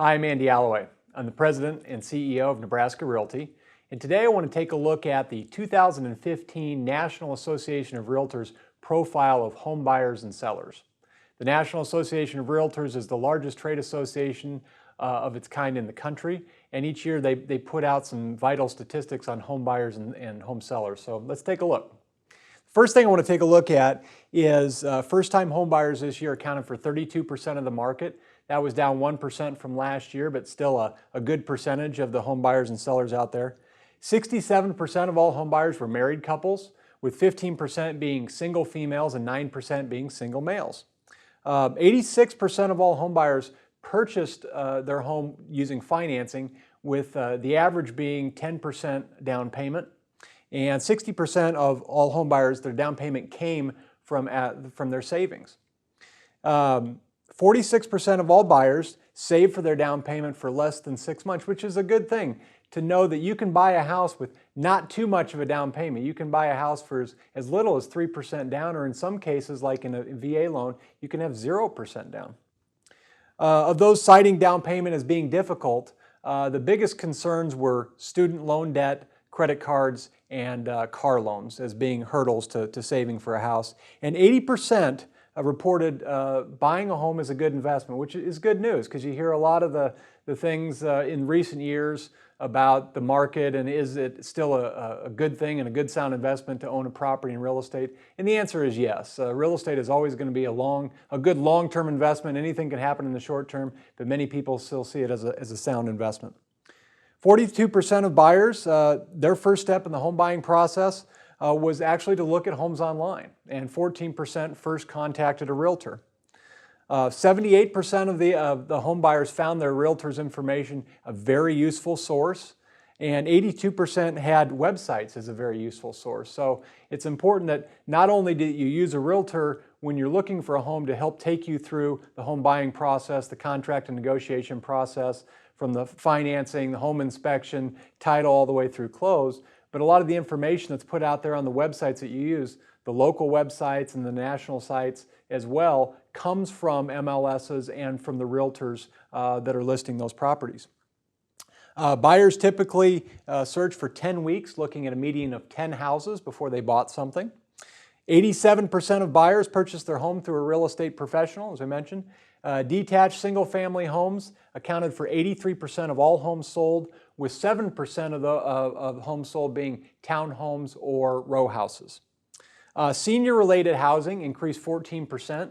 Hi, I'm Andy Alloway. I'm the President and CEO of Nebraska Realty, and today I want to take a look at the 2015 National Association of Realtors profile of home buyers and sellers. The National Association of Realtors is the largest trade association of its kind in the country, and each year they put out some vital statistics on home buyers and home sellers. So let's take a look. First thing I want to take a look at is first-time home buyers this year accounted for 32% of the market. That was down 1% from last year, but still a good percentage of the home buyers and sellers out there. 67% of all home buyers were married couples, with 15% being single females and 9% being single males. 86% of all home buyers purchased their home using financing, with the average being 10% down payment. And 60% of all home buyers, their down payment came from their savings. 46% of all buyers save for their down payment for less than 6 months, which is a good thing to know that you can buy a house with not too much of a down payment. You can buy a house for as little as 3% down, or in some cases, like in a VA loan, you can have 0% down. Of those citing down payment as being difficult, the biggest concerns were student loan debt, credit cards, and car loans as being hurdles to saving for a house. And 80% reported buying a home is a good investment, which is good news because you hear a lot of the things in recent years about the market and is it still a good thing and a good sound investment to own a property in real estate? And the answer is yes. Real estate is always going to be a good long-term investment. Anything can happen in the short term, but many people still see it as a sound investment. 42% of buyers, their first step in the home buying process was actually to look at homes online, and 14% first contacted a realtor. 78% of the home buyers found their realtor's information a very useful source, and 82% had websites as a very useful source. So it's important that not only do you use a realtor when you're looking for a home to help take you through the home buying process, the contract and negotiation process, from the financing, the home inspection, title, all the way through close, but a lot of the information that's put out there on the websites that you use, the local websites and the national sites as well, comes from MLSs and from the realtors that are listing those properties. Buyers typically search for 10 weeks, looking at a median of 10 houses before they bought something. 87% of buyers purchased their home through a real estate professional, as I mentioned. Detached single-family homes accounted for 83% of all homes sold, with 7% of homes sold being townhomes or row houses. Senior-related housing increased 14%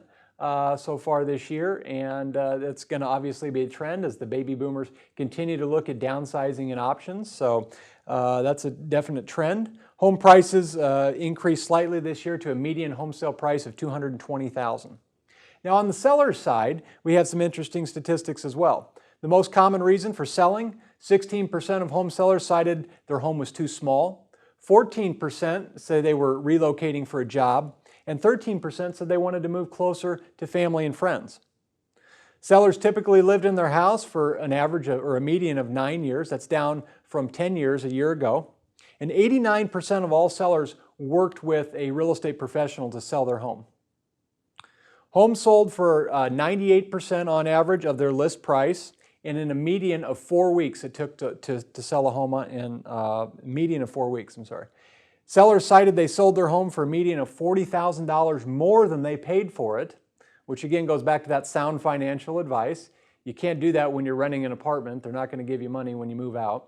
so far this year, and that's going to obviously be a trend as the baby boomers continue to look at downsizing and options. So that's a definite trend. Home prices increased slightly this year to a median home sale price of $220,000. Now on the seller's side, we have some interesting statistics as well. The most common reason for selling, 16% of home sellers cited their home was too small, 14% say they were relocating for a job, and 13% said they wanted to move closer to family and friends. Sellers typically lived in their house for an average or a median of 9 years. That's down from 10 years a year ago. And 89% of all sellers worked with a real estate professional to sell their home. Homes sold for 98% on average of their list price, and in a median of 4 weeks it took to sell a home in median of 4 weeks, Sellers cited they sold their home for a median of $40,000 more than they paid for it, which again goes back to that sound financial advice. You can't do that when you're renting an apartment. They're not going to give you money when you move out.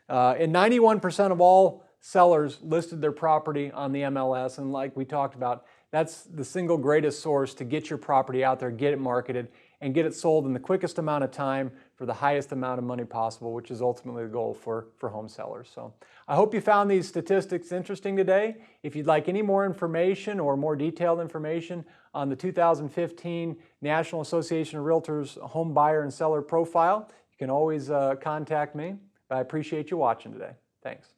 And 91% of all sellers listed their property on the MLS, and like we talked about, that's the single greatest source to get your property out there, get it marketed, and get it sold in the quickest amount of time for the highest amount of money possible, which is ultimately the goal for home sellers. So I hope you found these statistics interesting today. If you'd like any more information or more detailed information on the 2015 National Association of Realtors home buyer and seller profile, you can always contact me. But I appreciate you watching today. Thanks.